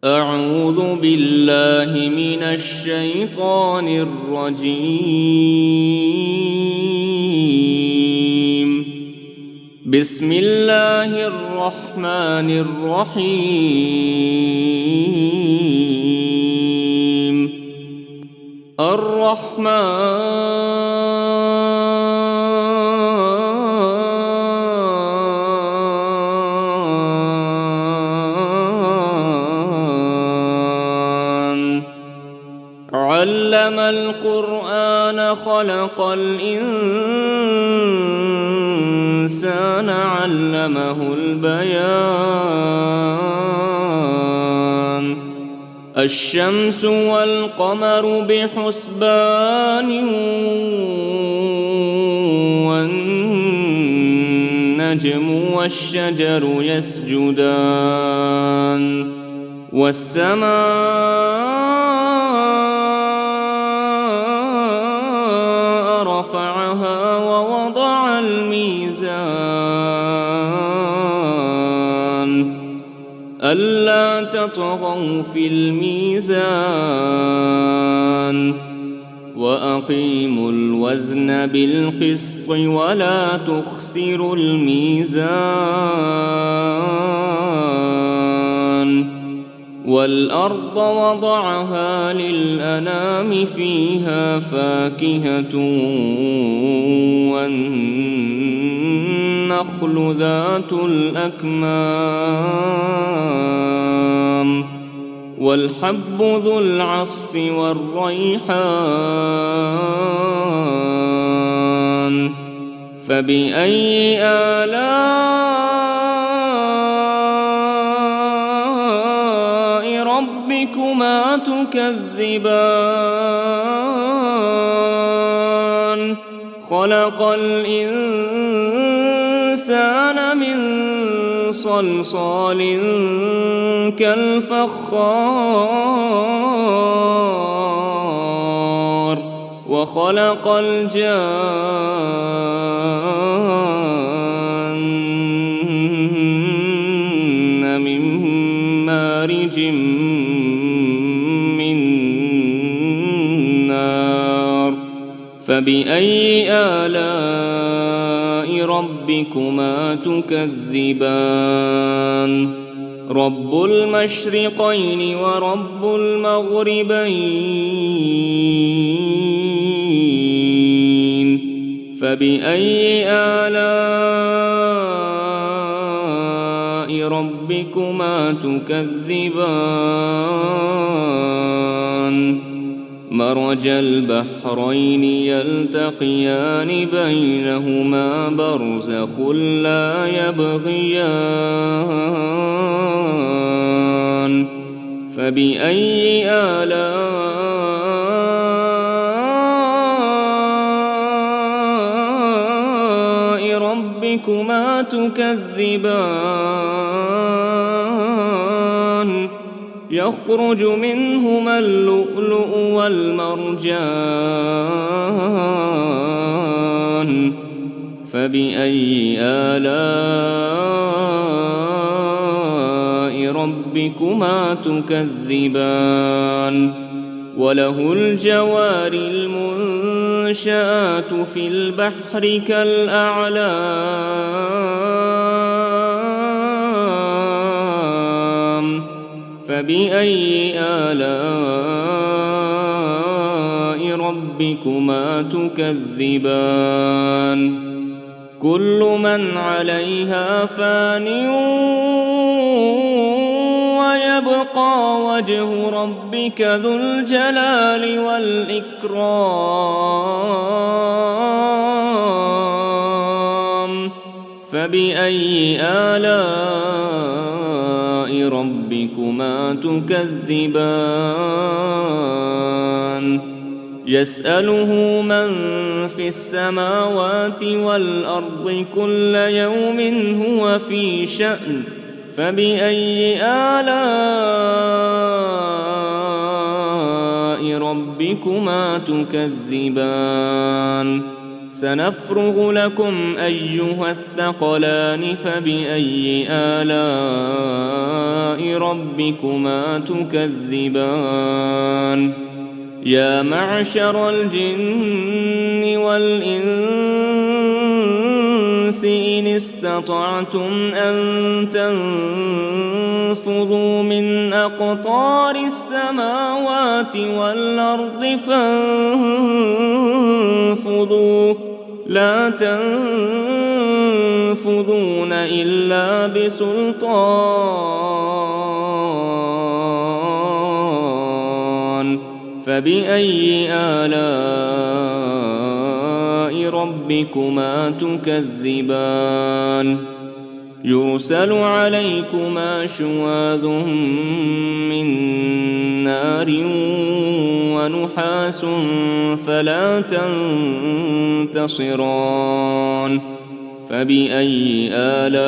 أعوذ بالله من الشيطان الرجيم. بسم الله الرحمن الرحيم. علم القرآن خلق الإنسان علمه البيان. الشمس والقمر بحسبان والنجم والشجر يسجدان والسماء رفعها ووضع الميزان ألا تطغوا في الميزان وأقيموا الوزن بالقسط ولا تخسروا الميزان. والأرض وضعها للأنام فيها فاكهة والنخل ذات الأكمام والحب ذو العصف والريحان. فبأي آلاء ربكما تكذبان؟ خلق الإنسان من صلصال كالفخار وخلق الجان من مارج من نار. فبأي آلاء ربكما تكذبان؟ رب المشرقين ورب المغربين. فبأي آلاء ربكما تكذبان؟ مرج البحرين يلتقيان بينهما برزخ لا يبغيان. فبأي آلاء ربكما تكذبان؟ يخرج منهما اللؤلؤ والمرجان. فبأي آلاء ربكما تكذبان؟ وله الجوار المنشآت في البحر كالأعلام. فبأي آلاء ربكما تكذبان؟ كل من عليها فان ويبقى وجه ربك ذو الجلال والإكرام. فبأي آلاء ربكما تكذبان؟ يسأله من في السماوات والأرض كل يوم هو في شأن. فبأي آلاء ربكما تكذبان؟ سنفرغ لكم أيها الثقلان فبأي آلاء ربكما تكذبان يا معشر الجن والإنس إن استطعتم أن تنفذوا من أقطار السماوات والأرض فانفذوا لا تنفذون إلا بسلطان فبأي آلاء ربكما تكذبان يرسل عليكما شواظ من نار ونحاس فلا تنتصران فبأي آلاء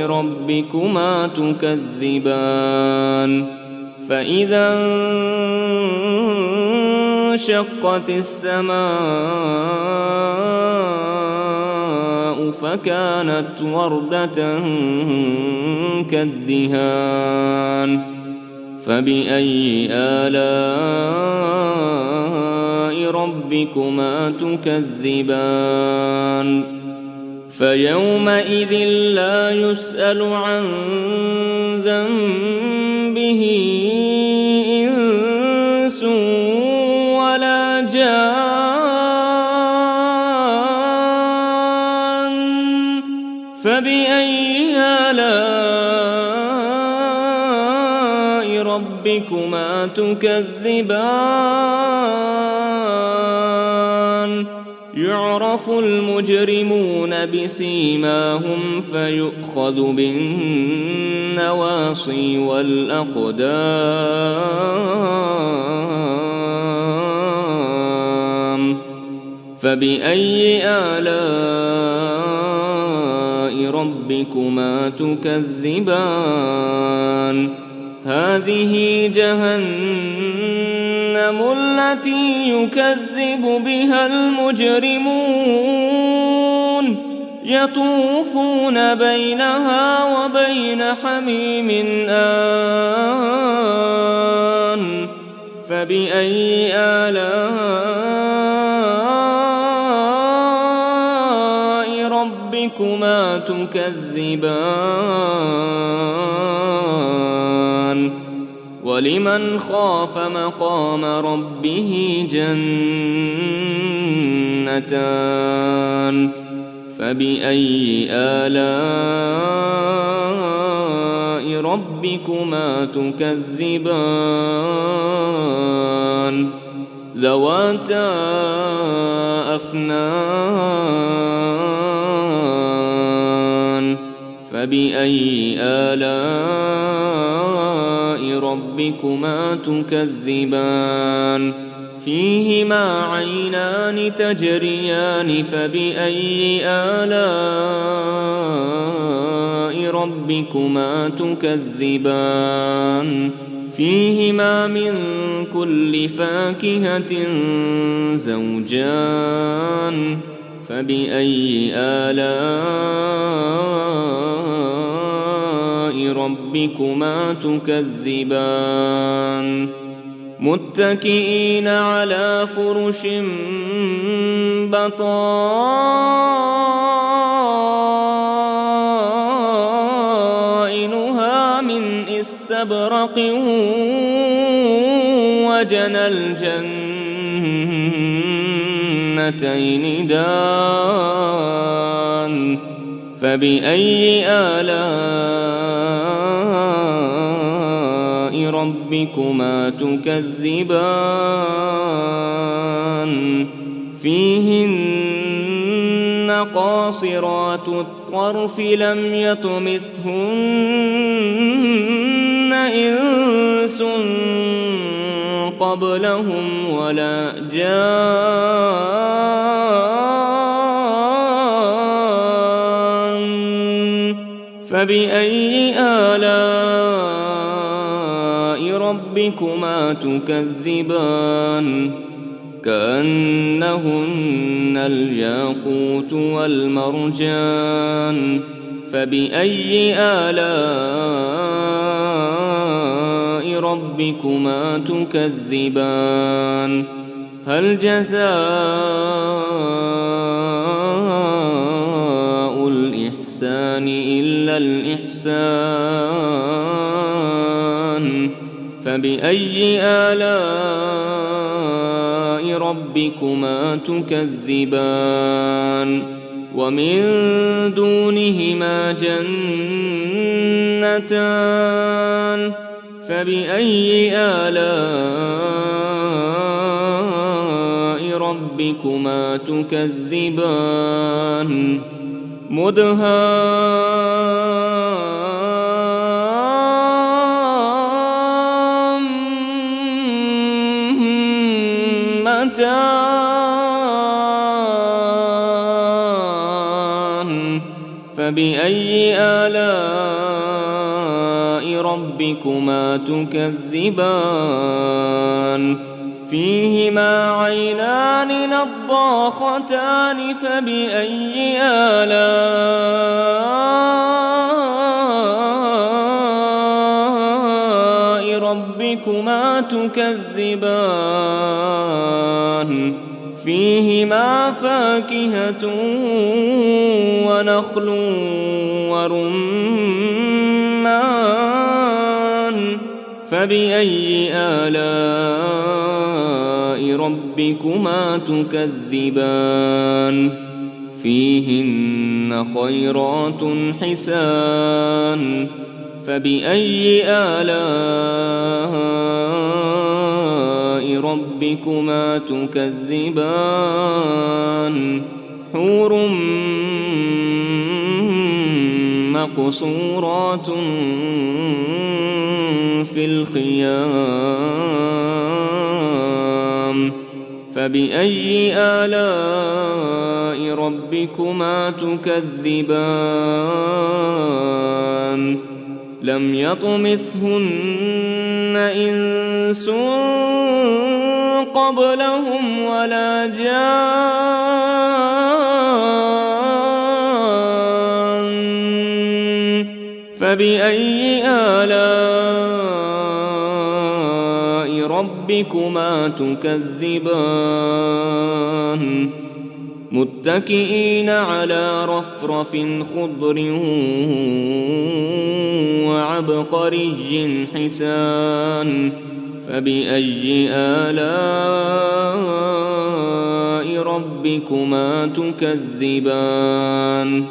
ربكما تكذبان فإذا انشقت السماء فكانت وردة كالدهان فبأي آلاء ربكما تكذبان فيومئذ لا يسأل عن ذنبه إنس ولا جان فبأي آلاء ربكما تكذبان يعرف المجرمون بسيماهم فيؤخذ بالنواصي والأقدام فبأي آلاء ربكما تكذبان هذه جهنم التي يكذب بها المجرمون يطوفون بينها وبين حميم آن فبأي آلاء ربكما تكذبان ولمن خاف مقام ربه جنتان فبأي آلاء ربكما تكذبان ذواتا أفنان فبأي آلاء ربكما تكذبان فيهما عينان تجريان فبأي آلاء ربكما تكذبان فيهما من كل فاكهة زوجان فبأي آلاء ربكما تكذبان متكئين على فرش بطائنها من استبرق وجنى الجنتين دان فبأي آلاء ربكما تكذبان فيهن قاصرات الطرف لم يطمثهن إنس قبلهم ولا جان فبأي آلاء ربكما تكذبان كأنهن الياقوت والمرجان فبأي آلاء ربكما تكذبان هل جزاء الإحسان إلا الإحسان فبأي آلاء ربكما تكذبان ومن دونهما جنتان فبأي آلاء ربكما تكذبان مدهامتان فبأي آلاء ربكما تكذبان فيهما عينان نضاختان فبأي آلاء ربكما تكذبان فيهما فاكهة ونخل ورمان فبأي آلاء ربكما تكذبان فيهن خيرات حسان فبأي آلاء ربكما تكذبان حور مقصورات في الخيام فبأي آلاء ربكما تكذبان لم يطمثهن إنس قبلهم ولا جان فبأي آلاء ربكما تكذبان متكئين على رفرف خضر وعبقري حسان فبأي آلاء ربكما تكذبان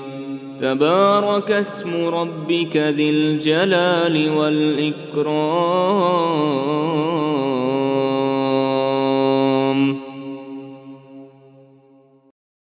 تبارك اسم ربك ذي الجلال والإكرام